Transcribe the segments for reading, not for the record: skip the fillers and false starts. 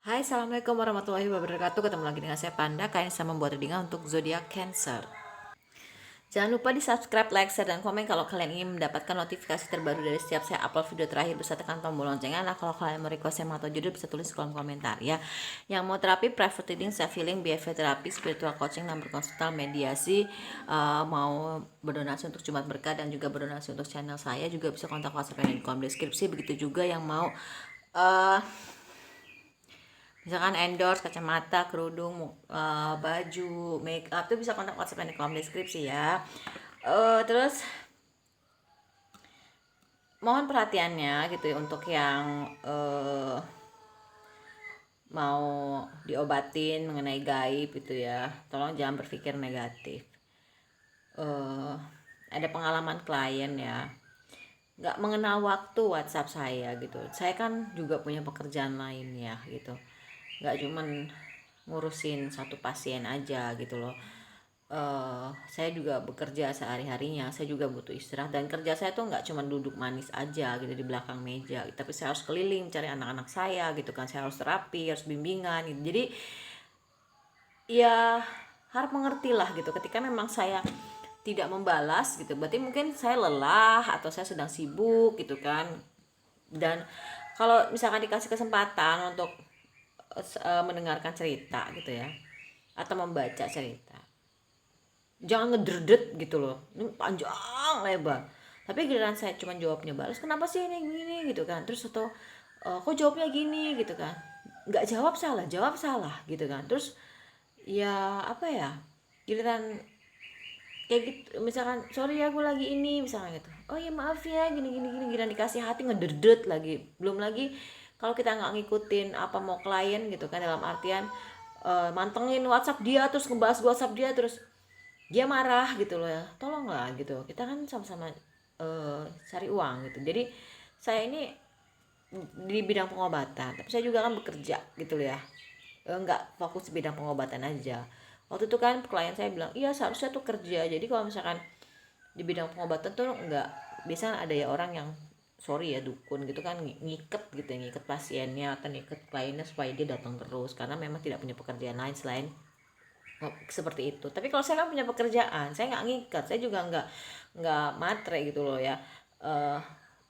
Hai, assalamualaikum warahmatullahi wabarakatuh. Ketemu lagi dengan saya Panda. Kalian bisa membuat readingan untuk zodiak Cancer. Jangan lupa di subscribe, like, share, dan komen kalau kalian ingin mendapatkan notifikasi terbaru dari setiap saya upload video terakhir. Bisa tekan tombol loncengnya. Nah, kalau kalian mau request tema atau judul bisa tulis kolom komentar ya. Yang mau terapi, private reading, self healing, behavior therapy, spiritual coaching, nomor konsultan, mediasi, mau berdonasi untuk Jumat Berkah dan juga berdonasi untuk channel saya, juga bisa kontak WhatsApp yang di kolom deskripsi. Begitu juga yang mau uh, misalkan endorse kacamata, kerudung, baju, make up tuh bisa kontak WhatsApp di kolom deskripsi ya. Terus mohon perhatiannya gitu ya untuk yang mau diobatin mengenai gaib gitu ya. Tolong jangan berpikir negatif. Ada pengalaman klien ya, nggak mengenal waktu WhatsApp saya gitu. Saya kan juga punya pekerjaan lain ya gitu, nggak cuman ngurusin satu pasien aja gitu loh. Saya juga bekerja sehari-harinya, saya juga butuh istirahat, dan kerja saya tuh nggak cuma duduk manis aja gitu di belakang meja, tapi saya harus keliling cari anak-anak saya gitu kan. Saya harus terapi, harus bimbingan gitu. Jadi ya harap mengertilah gitu, ketika memang saya tidak membalas gitu berarti mungkin saya lelah atau saya sedang sibuk gitu kan. Dan kalau misalkan dikasih kesempatan untuk mendengarkan cerita gitu ya, atau membaca cerita, jangan ngederdet gitu loh, ini panjang lebar, tapi giliran saya cuma jawabnya balas kenapa sih ini gini gitu kan, terus atau kok jawabnya gini gitu kan, nggak jawab salah gitu kan. Terus ya apa ya, giliran kayak gitu misalkan sorry ya aku lagi ini misalnya gitu, oh ya maaf ya gini gini gini, giliran dikasih hati ngederdet lagi. Belum lagi kalau kita nggak ngikutin apa mau klien gitu kan, dalam artian mantengin WhatsApp dia terus ngebahas WhatsApp dia terus dia marah gitu loh ya. Tolonglah gitu, kita kan sama-sama cari uang gitu. Jadi saya ini di bidang pengobatan, tapi saya juga kan bekerja gitu loh ya. Nggak fokus di bidang pengobatan aja. Waktu itu kan klien saya bilang iya seharusnya tuh kerja, jadi kalau misalkan di bidang pengobatan tuh nggak, biasanya ada ya orang yang sorry ya dukun gitu kan, ngiket gitu ya, ngiket pasiennya atau ngiket kliennya supaya dia datang terus karena memang tidak punya pekerjaan lain selain seperti itu. Tapi kalau saya kan punya pekerjaan, saya nggak ngikat, saya juga nggak matre gitu loh ya.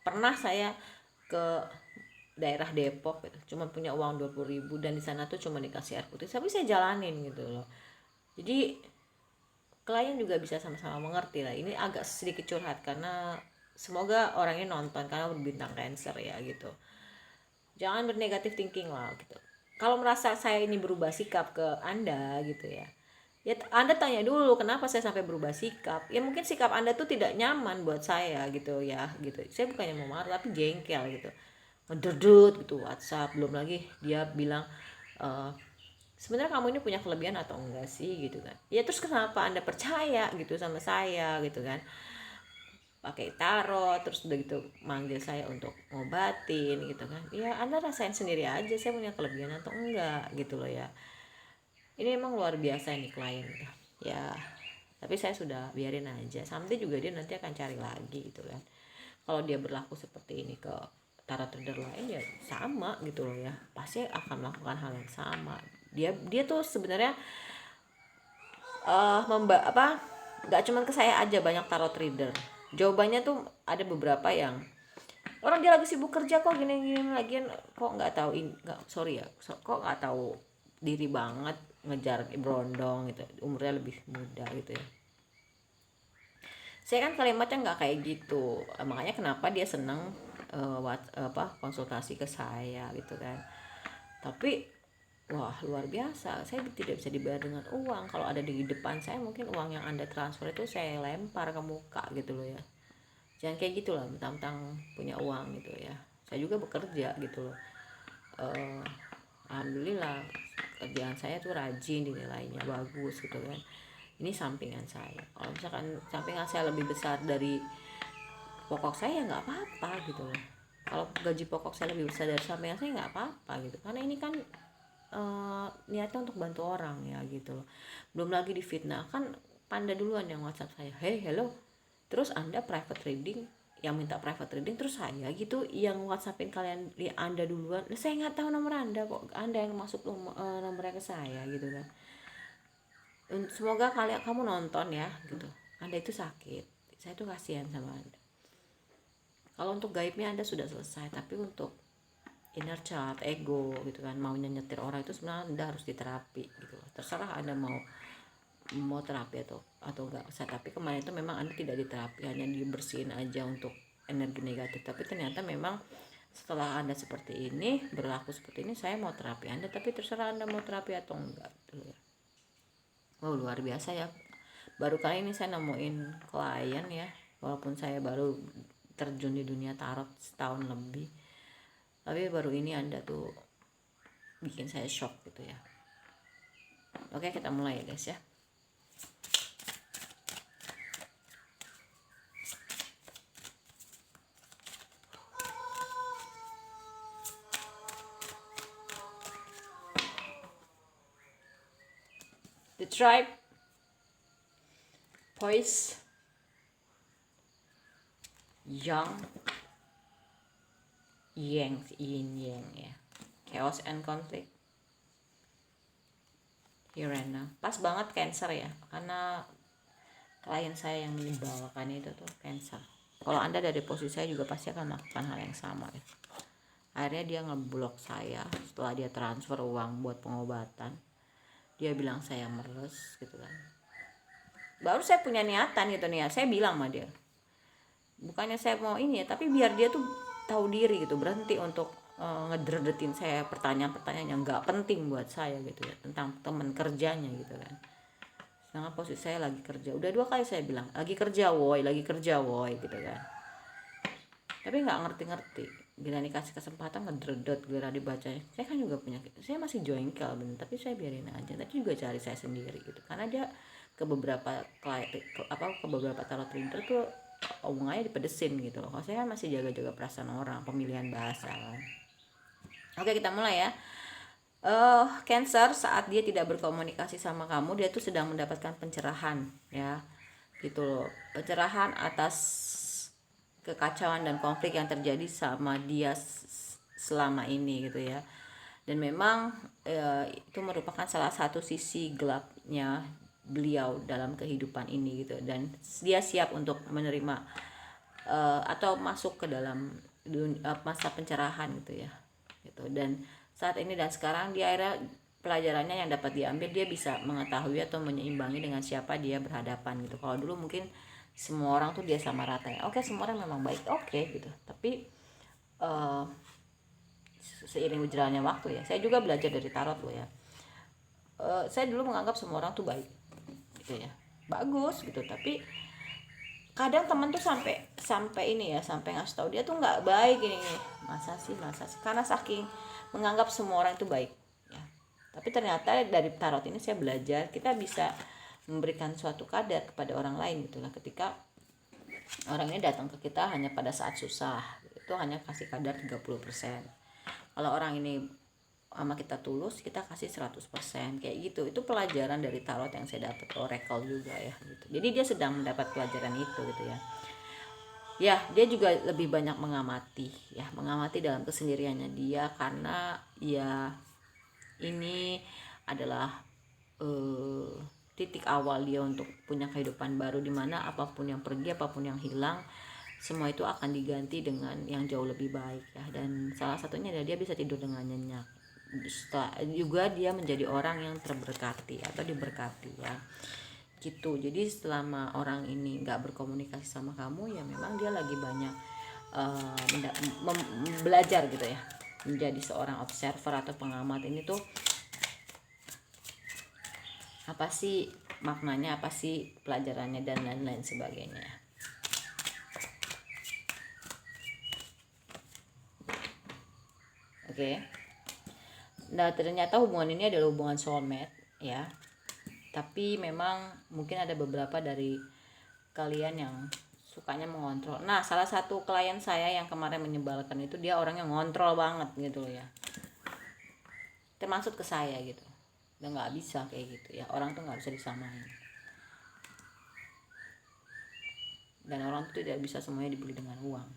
Pernah saya ke daerah Depok gitu, cuma punya uang 20.000 dan di sana tuh cuma dikasih air putih, tapi saya jalanin gitu loh. Jadi klien juga bisa sama-sama mengerti lah. Ini agak sedikit curhat karena semoga orangnya nonton karena berbintang Cancer ya gitu. Jangan bernegatif thinking lah gitu. Kalau merasa saya ini berubah sikap ke Anda gitu ya, ya Anda tanya dulu kenapa saya sampai berubah sikap. Ya mungkin sikap Anda tuh tidak nyaman buat saya gitu ya gitu. Saya bukannya mau marah tapi jengkel gitu, ngederdut gitu WhatsApp. Belum lagi dia bilang eh sebenarnya kamu ini punya kelebihan atau enggak sih gitu kan. Ya terus kenapa Anda percaya gitu sama saya gitu kan, pakai tarot terus udah gitu manggil saya untuk ngobatin gitu kan. Ya Anda rasain sendiri aja saya punya kelebihan atau enggak gitu loh ya. Ini emang luar biasa ini klien gitu ya, tapi saya sudah biarin aja, sampai juga dia nanti akan cari lagi gitu kan. Kalau dia berlaku seperti ini ke tarot reader lain ya sama gitu loh ya, pasti akan melakukan hal yang sama. Dia tuh sebenarnya apa, nggak cuman ke saya aja, banyak tarot reader jawabannya tuh ada beberapa yang orang dia lagi sibuk kerja kok gini gini lagi, kok nggak tahu nggak sorry ya, kok nggak tahu diri banget, ngejar berondong gitu, umurnya lebih muda gitu ya. Saya kan kalimatnya nggak kayak gitu. Makanya kenapa dia seneng apa konsultasi ke saya gitu kan. Tapi wah luar biasa, saya tidak bisa dibayar dengan uang. Kalau ada di depan saya mungkin uang yang Anda transfer itu saya lempar ke muka gitu loh ya. Jangan kayak gitu lah, mentang-mentang punya uang gitu ya. Saya juga bekerja gitu loh. eh, Alhamdulillah kerjaan saya tuh rajin, dinilainya bagus gitu kan. Ini sampingan saya. Kalau misalkan sampingan saya lebih besar dari pokok saya, nggak apa-apa gitu loh. Kalau gaji pokok saya lebih besar dari sampingan saya, nggak apa-apa gitu, karena ini kan niatnya untuk bantu orang ya gitu loh. Belum lagi difitnah kan, Panda duluan yang WhatsApp saya, hey hello, terus Anda private reading yang minta private reading, terus saya gitu yang WhatsAppin kalian di Anda duluan. Saya nggak tahu nomor Anda, kok Anda yang masuk nomornya ke saya gitu kan. Semoga kamu nonton ya gitu. Anda itu sakit, saya tuh kasihan sama Anda. Kalau untuk gaibnya Anda sudah selesai, tapi untuk inner child, ego gitu kan, maunya nyetir orang itu sebenarnya Anda harus diterapi gitu. Terserah Anda mau terapi atau enggak usah. Tapi kemarin itu memang Anda tidak diterapi, hanya dibersihin aja untuk energi negatif. Tapi ternyata memang setelah Anda seperti ini, berlaku seperti ini, saya mau terapi Anda, tapi terserah Anda mau terapi atau enggak gitu ya. Wow, luar biasa ya, baru kali ini saya nemuin klien ya, walaupun saya baru terjun di dunia tarot setahun lebih, tapi baru ini Anda tuh bikin saya shock gitu ya. Oke, kita mulai ya guys ya. The tribe, poise, yang, yang, yin yang ya, chaos and conflict, Hirana. Pas banget Cancer ya, karena klien saya yang menyebalkan itu tuh Cancer. Kalau Anda dari posisi saya juga pasti akan melakukan hal yang sama ya. Akhirnya dia ngeblok saya setelah dia transfer uang buat pengobatan. Dia bilang saya meres gitu kan. Baru saya punya niatan gitu nih ya, saya bilang sama dia, bukannya saya mau ini ya, tapi biar dia tuh tahu diri gitu, berhenti untuk ngedredetin saya pertanyaan-pertanyaan yang nggak penting buat saya gitu ya, tentang teman kerjanya gitu kan. Sedangkan posisi saya lagi kerja, udah 2 kali saya bilang lagi kerja woi gitu kan, tapi nggak ngerti-ngerti. Bila dikasih kesempatan ngedredot, bila dibacanya, saya kan juga punya, saya masih jengkel bener, tapi saya biarin aja, tapi juga cari saya sendiri gitu, karena dia ke beberapa ke beberapa tarot reader tuh omongannya dipedesin gitu loh. Kalau saya masih jaga-jaga perasaan orang, pemilihan bahasa kan. Oke, kita mulai ya. Cancer, saat dia tidak berkomunikasi sama kamu, dia tuh sedang mendapatkan pencerahan ya, gitu loh. Pencerahan atas kekacauan dan konflik yang terjadi sama dia selama ini gitu ya. Dan memang itu merupakan salah satu sisi gelapnya beliau dalam kehidupan ini gitu, dan dia siap untuk menerima atau masuk ke dalam masa pencerahan gitu ya gitu. Dan saat ini dan sekarang dia akhirnya pelajarannya yang dapat diambil, dia bisa mengetahui atau menyeimbangi dengan siapa dia berhadapan gitu. Kalau dulu mungkin semua orang tuh dia sama rata ya, oke semua orang memang baik, oke gitu, tapi seiring berjalannya waktu ya, saya juga belajar dari tarot loh ya. Saya dulu menganggap semua orang tuh baik gitu ya, bagus gitu, tapi kadang teman tuh sampai ini ya, sampai ngasih tahu dia tuh nggak baik ini. Masa sih, karena saking menganggap semua orang itu baik ya. Tapi ternyata dari tarot ini saya belajar, kita bisa memberikan suatu kadar kepada orang lain gitulah, ketika orang ini datang ke kita hanya pada saat susah, itu hanya kasih kadar 30%. Kalau orang ini sama kita tulus, kita kasih 100% kayak gitu. Itu pelajaran dari tarot yang saya dapat, oracle juga ya gitu. Jadi dia sedang mendapat pelajaran itu gitu ya. Ya, dia juga lebih banyak mengamati ya, mengamati dalam kesendiriannya dia, karena ya ini adalah titik awal dia untuk punya kehidupan baru, dimana apapun yang pergi, apapun yang hilang, semua itu akan diganti dengan yang jauh lebih baik ya. Dan salah satunya adalah dia bisa tidur dengan nyenyak. Setelah juga dia menjadi orang yang terberkati atau diberkati ya gitu. Jadi selama orang ini nggak berkomunikasi sama kamu, ya memang dia lagi banyak belajar gitu ya, menjadi seorang observer atau pengamat. Ini tuh apa sih maknanya, apa sih pelajarannya, dan lain-lain sebagainya. Oke. Nah, ternyata hubungan ini adalah hubungan soulmate ya. Tapi memang mungkin ada beberapa dari kalian yang sukanya mengontrol. Nah, salah satu klien saya yang kemarin menyebalkan itu, dia orang yang ngontrol banget gitu loh ya, termasuk ke saya gitu. Dan nggak bisa kayak gitu ya, orang tuh nggak bisa disamain. dan orang itu tidak bisa semuanya dibeli dengan uang.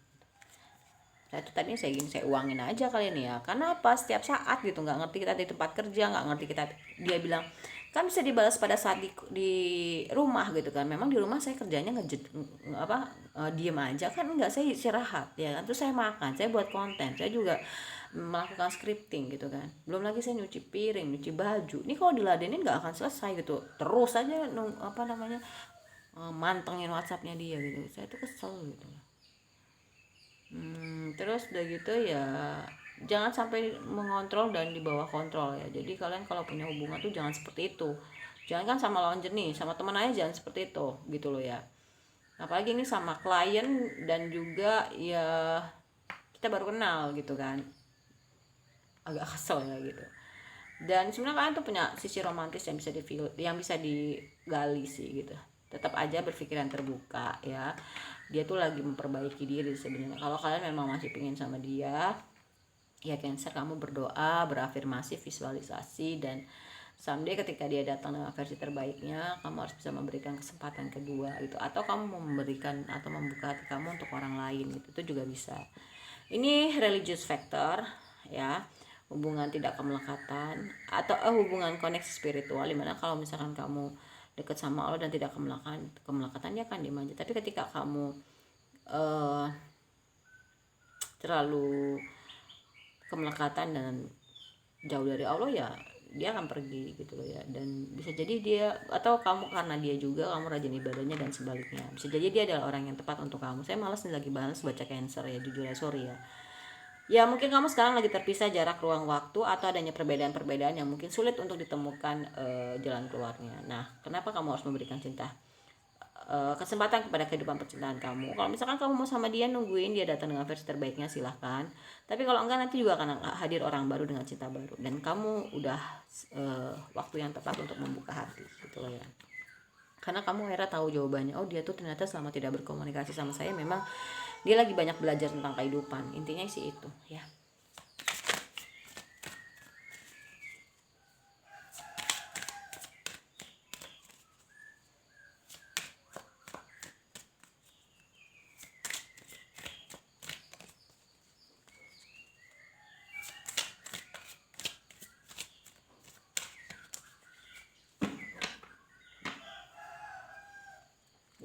Nah itu tadi saya uangin aja kalian ya, karena apa, setiap saat gitu, nggak ngerti kita di tempat kerja, nggak ngerti kita, dia bilang kan bisa dibalas pada saat di rumah gitu kan. Memang di rumah saya kerjanya diem aja kan, enggak, saya istirahat ya kan, terus saya makan, saya buat konten, saya juga melakukan scripting gitu kan, belum lagi saya nyuci piring, nyuci baju. Ini kalau diladenin nggak akan selesai gitu, terus aja mantengin WhatsAppnya dia gitu, saya tuh kesel gitu. Terus udah gitu ya, jangan sampai mengontrol dan di bawah kontrol ya. Jadi kalian kalau punya hubungan tuh jangan seperti itu. Jangan kan sama lawan jenis, sama teman aja jangan seperti itu gitu loh ya. Apalagi ini sama klien dan juga ya kita baru kenal gitu kan. Agak kesel ya gitu. Dan sebenarnya kalian tuh punya sisi romantis yang bisa digali sih gitu. Tetap aja berpikiran terbuka ya, dia tuh lagi memperbaiki diri sebenarnya. Kalau kalian memang masih pengen sama dia ya, Cancer, kamu berdoa, berafirmasi, visualisasi, dan someday ketika dia datang dengan versi terbaiknya, kamu harus bisa memberikan kesempatan kedua gitu, atau kamu mau memberikan atau membuka hati kamu untuk orang lain gitu, itu juga bisa. Ini religious factor ya, hubungan tidak kemelekatan atau hubungan koneksi spiritual, dimana kalau misalkan kamu dekat sama Allah dan tidak kemelekatan dia akan dimanja. Tapi ketika kamu terlalu kemelekatan dan jauh dari Allah ya, dia akan pergi gitu loh ya. Dan bisa jadi dia, atau kamu karena dia juga kamu rajin ibadahnya dan sebaliknya, bisa jadi dia adalah orang yang tepat untuk kamu. Saya malas nih lagi bahas baca Cancer ya, jujur ya, sorry ya. Ya mungkin kamu sekarang lagi terpisah jarak ruang waktu, atau adanya perbedaan-perbedaan yang mungkin sulit untuk ditemukan jalan keluarnya. Nah, kenapa kamu harus memberikan kesempatan kepada kehidupan percintaan kamu? Kalau misalkan kamu mau sama dia, nungguin dia datang dengan versi terbaiknya, silahkan. Tapi kalau enggak, nanti juga akan hadir orang baru dengan cinta baru, dan kamu udah waktu yang tepat untuk membuka hati gitu loh ya. Karena kamu akhirnya tahu jawabannya, oh dia tuh ternyata selama tidak berkomunikasi sama saya memang dia lagi banyak belajar tentang kehidupan. Intinya sih itu ya.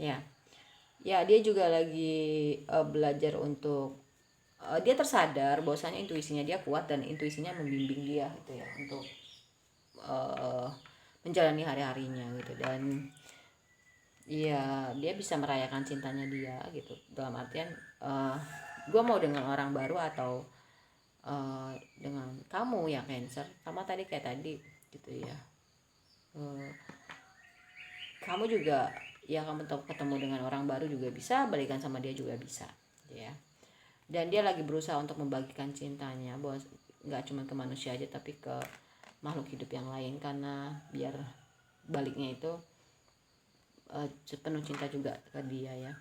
Ya, ya dia juga lagi belajar untuk dia tersadar bahwasanya intuisinya dia kuat, dan intuisinya membimbing dia gitu ya untuk uh, menjalani hari-harinya gitu. Dan ya dia bisa merayakan cintanya dia gitu, dalam artian gue mau dengan orang baru atau dengan kamu ya Cancer, sama tadi kayak tadi gitu ya. Uh, Kamu juga ya, kamu ketemu dengan orang baru juga bisa, balikan sama dia juga bisa ya. Dan dia lagi berusaha untuk membagikan cintanya, bahwa nggak cuma ke manusia aja tapi ke makhluk hidup yang lain, karena biar baliknya itu penuh cinta juga ke dia ya.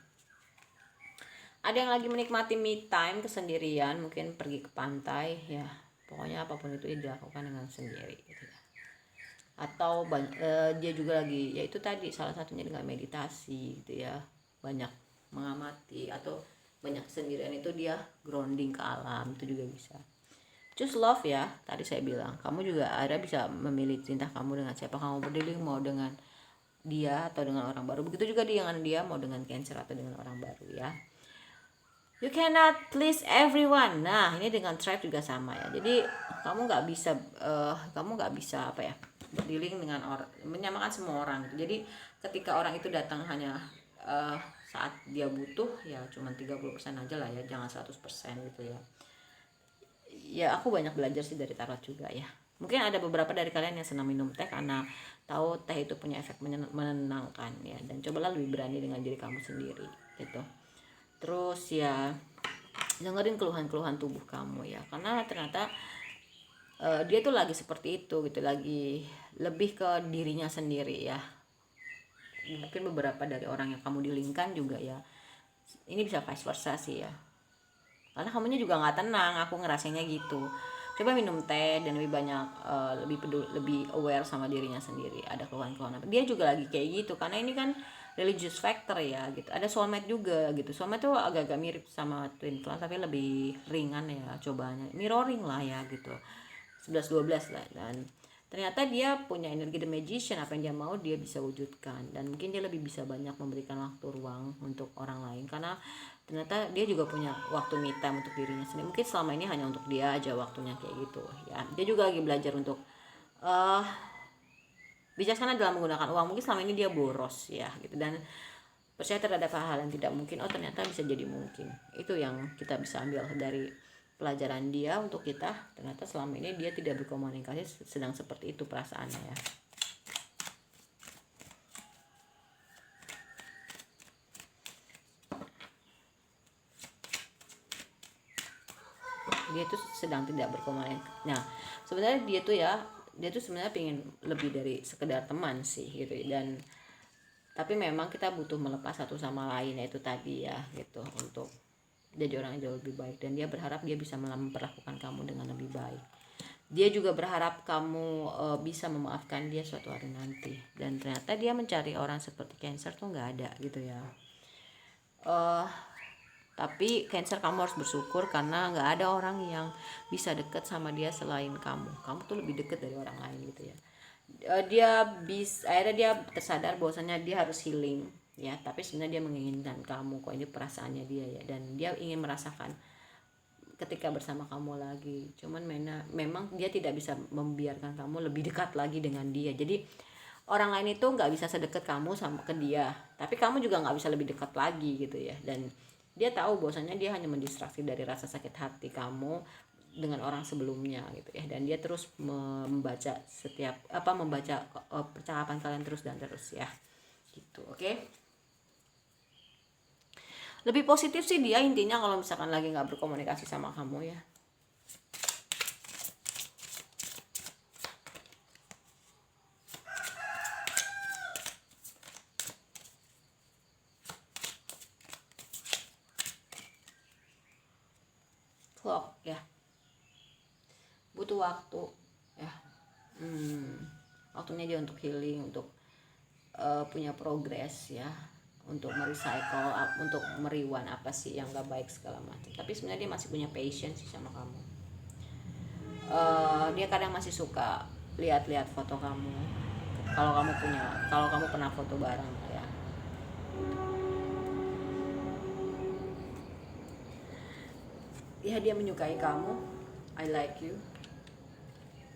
Ada yang lagi menikmati me time, kesendirian, mungkin pergi ke pantai ya, pokoknya apapun itu dilakukan dengan sendiri gitu ya. Atau dia juga lagi, yaitu tadi salah satunya dengan meditasi gitu ya, banyak mengamati, atau banyak sendirian itu dia grounding ke alam, itu juga bisa. Choose love ya, tadi saya bilang kamu juga ada bisa memilih cinta kamu dengan siapa kamu berdiri, mau dengan dia atau dengan orang baru. Begitu juga dengan dia, mau dengan Cancer atau dengan orang baru ya. You cannot please everyone. Nah ini dengan tribe juga sama ya. Jadi kamu nggak bisa apa ya, berdealing dengan orang, menyamakan semua orang. Jadi ketika orang itu datang hanya saat dia butuh ya, cuma 30% aja lah ya, jangan 100% gitu ya. Ya aku banyak belajar sih dari tarot juga ya. Mungkin ada beberapa dari kalian yang senang minum teh karena tahu teh itu punya efek menenangkan ya, dan cobalah lebih berani dengan diri kamu sendiri gitu. Terus ya dengerin keluhan-keluhan tubuh kamu ya, karena ternyata dia tuh lagi seperti itu gitu, lagi lebih ke dirinya sendiri ya. Mungkin beberapa dari orang yang kamu dilingkan juga ya, ini bisa vice versa sih ya, karena kamunya juga nggak tenang, aku ngerasainnya gitu. Coba minum teh dan lebih banyak lebih aware sama dirinya sendiri, ada keluhan-keluhan apa, dia juga lagi kayak gitu. Karena ini kan religious factor ya gitu. Ada soulmate juga gitu. Soulmate tuh agak-agak mirip sama twin flame tapi lebih ringan ya cobaannya. Mirroring lah ya gitu. 11-12 lah. Dan ternyata dia punya energi the magician, apa yang dia mau dia bisa wujudkan. Dan mungkin dia lebih bisa banyak memberikan waktu ruang untuk orang lain karena ternyata dia juga punya waktu me time untuk dirinya sendiri. Mungkin selama ini hanya untuk dia aja waktunya kayak gitu ya. Dia juga lagi belajar untuk bijaksana dalam menggunakan uang. Mungkin selama ini dia boros ya gitu, dan percaya terhadap hal-hal yang tidak mungkin, oh ternyata bisa jadi mungkin. Itu yang kita bisa ambil dari pelajaran dia untuk kita. Ternyata selama ini dia tidak berkomunikasi sedang seperti itu perasaannya ya. Dia tuh sedang tidak berkomunikasi. Nah sebenarnya dia tuh sebenarnya pengen lebih dari sekedar teman sih gitu. Dan tapi memang kita butuh melepas satu sama lain, yaitu tadi ya gitu, untuk jadi orang yang jauh lebih baik. Dan dia berharap dia bisa memperlakukan kamu dengan lebih baik. Dia juga berharap kamu bisa memaafkan dia suatu hari nanti. Dan ternyata dia mencari orang seperti Cancer tuh nggak ada gitu ya. Tapi Cancer, kamu harus bersyukur karena nggak ada orang yang bisa deket sama dia selain kamu. Kamu tuh lebih deket dari orang lain gitu ya. Akhirnya dia tersadar bahwasanya dia harus healing ya, tapi sebenarnya dia menginginkan kamu kok, ini perasaannya dia ya, dan dia ingin merasakan ketika bersama kamu lagi. Cuman memang dia tidak bisa membiarkan kamu lebih dekat lagi dengan dia. Jadi orang lain itu nggak bisa sedekat kamu sama ke dia, tapi kamu juga nggak bisa lebih dekat lagi gitu ya. Dan dia tahu bahwasanya dia hanya mendistraksi dari rasa sakit hati kamu dengan orang sebelumnya gitu ya. Dan dia terus membaca percakapan kalian terus dan terus ya gitu. Oke. Lebih positif sih dia intinya kalau misalkan lagi nggak berkomunikasi sama kamu ya. Clock ya, butuh waktu ya. Waktunya dia untuk healing, untuk punya progres ya, untuk merecycle, untuk meriwan apa sih yang gak baik segala macam. Tapi sebenarnya dia masih punya patience sih sama kamu. Dia kadang masih suka lihat-lihat foto kamu, kalau kamu pernah foto bareng ya. Ya dia menyukai kamu, I like you.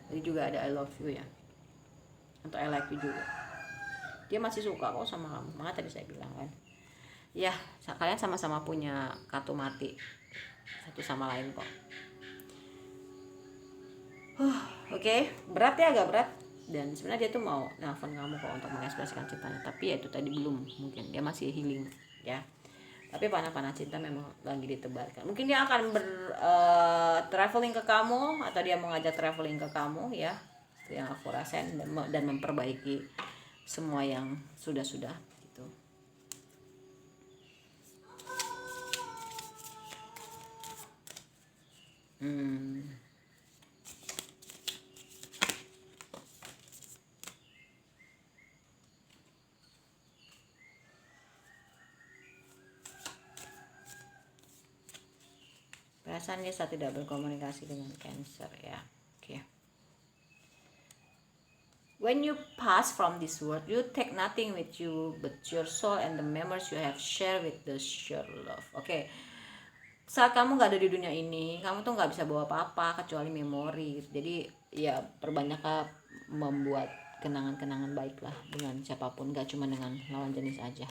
Jadi juga ada I love you ya, untuk I like you juga. Dia masih suka kok sama kamu, makanya tadi saya bilang kan ya, kalian sama-sama punya kartu mati satu sama lain kok. Oke. Berat ya, agak berat. Dan sebenarnya dia tuh mau nelfon kamu kok untuk mengekspresikan cintanya, tapi ya itu tadi belum, mungkin dia masih healing ya. Tapi panah-panah cinta memang lagi ditebarkan. Mungkin dia akan traveling ke kamu, atau dia mengajak traveling ke kamu ya. Itu yang aku rasain, dan memperbaiki semua yang sudah-sudah gitu. Perasaan dia saat tidak berkomunikasi dengan Cancer ya. Oke. When you pass from this world, you take nothing with you but your soul and the memories you have shared with the shared love. Oke. Saat kamu nggak ada di dunia ini, kamu tuh nggak bisa bawa apa-apa kecuali memori. Jadi ya perbanyaklah membuat kenangan-kenangan baik lah dengan siapapun, nggak cuma dengan lawan jenis aja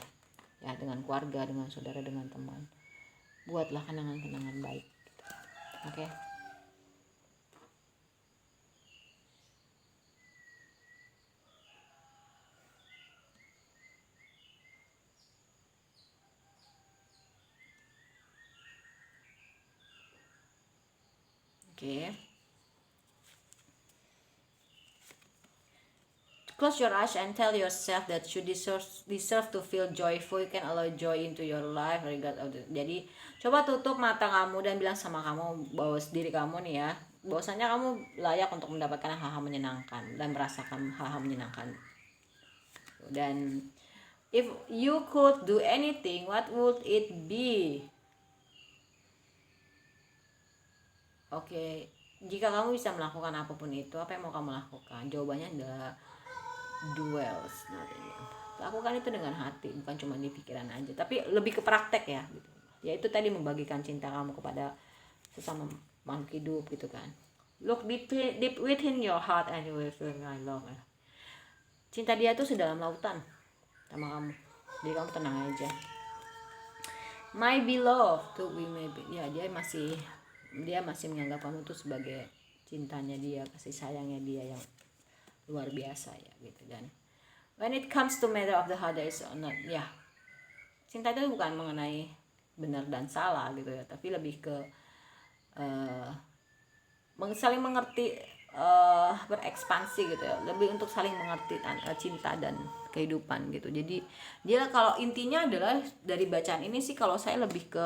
ya, dengan keluarga, dengan saudara, dengan teman. Buatlah kenangan-kenangan baik. Oke. Close your eyes and tell yourself that you deserve to feel joyful. You can allow joy into your life regard of Jadi coba tutup mata kamu dan bilang sama kamu, bahwa diri kamu nih ya, bahwasanya kamu layak untuk mendapatkan hal-hal menyenangkan dan merasakan hal-hal menyenangkan. Dan If you could do anything, what would it be? Oke, jika kamu bisa melakukan apapun itu, apa yang mau kamu lakukan? Jawabannya adalah duels. Lakukan itu dengan hati, bukan cuma di pikiran aja, tapi lebih ke praktek ya gitu. Ya itu tadi, membagikan cinta kamu kepada sesama makhluk hidup gitu kan. Look deep within your heart and you will feel my love. Cinta dia tuh sedalam lautan sama kamu, jadi kamu tenang aja. My beloved tuh, we may be, ya dia masih menganggap kamu tuh sebagai cintanya dia, kasih sayangnya dia yang luar biasa ya gitu. Dan when it comes to matter of the heart, there is not, ya cinta itu bukan mengenai benar dan salah gitu ya, tapi lebih ke saling mengerti, berekspansi gitu ya, lebih untuk saling mengerti cinta dan kehidupan gitu. Jadi dia, kalau intinya adalah dari bacaan ini sih, kalau saya lebih ke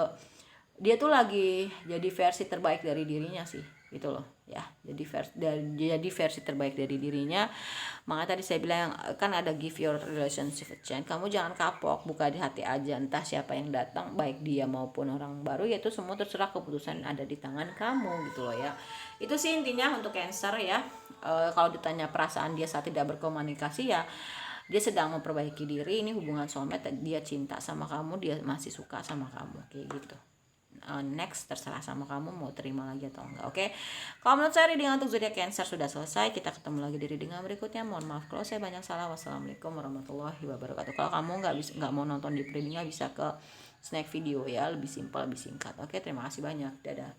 dia tuh lagi jadi versi terbaik dari dirinya sih gitu loh ya. Jadi versi terbaik dari dirinya. Maka tadi saya bilang kan ada give your relationship a chance. Kamu jangan kapok, buka di hati aja, entah siapa yang datang, baik dia maupun orang baru, yaitu semua terserah, keputusan ada di tangan kamu gitu loh ya. Itu sih intinya untuk Cancer ya. Kalau ditanya perasaan dia saat tidak berkomunikasi, ya dia sedang memperbaiki diri. Ini hubungan soulmate, dia cinta sama kamu, dia masih suka sama kamu kayak gitu. Next, terserah sama kamu mau terima lagi atau enggak. Oke, kalau menurut saya reading untuk zodiak Cancer sudah selesai. Kita ketemu lagi di reading berikutnya. Mohon maaf kalau saya banyak salah. Wassalamualaikum warahmatullahi wabarakatuh. Kalau kamu nggak mau nonton di readingnya, bisa ke snack video ya, lebih simpel, lebih singkat. Oke, terima kasih banyak, dadah.